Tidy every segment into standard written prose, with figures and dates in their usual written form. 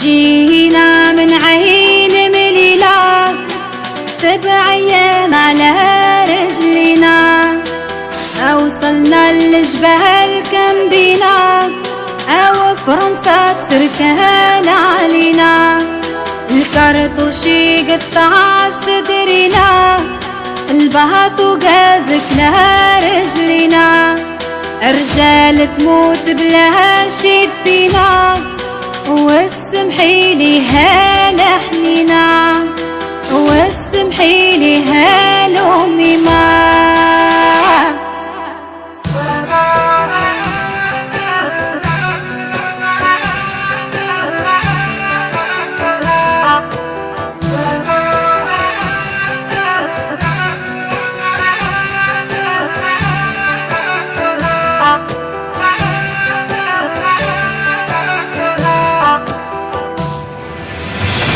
جينا من عين مليلة 7 أيام على رجلينا، أوصلنا للجبال كم بينا، أو فرنسا تسركان علينا. الكرطوشي قطع صدرنا، البهط وقازك لها رجلينا. رجال تموت بلا شي فينا، والسمحيلي هالحنينا، والسمحيلي هالأمي ما.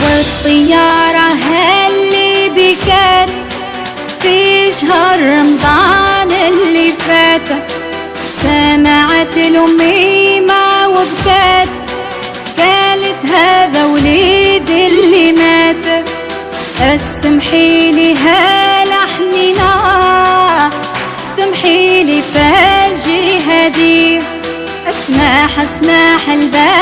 والطيارة هاللي بكت في شهر رمضان اللي فات، سمعت الأميمة وبكت، قالت هذا وليدي اللي مات. اسمحيلي هالحنينة، اسمحيلي فالجهادي، اسمح الباب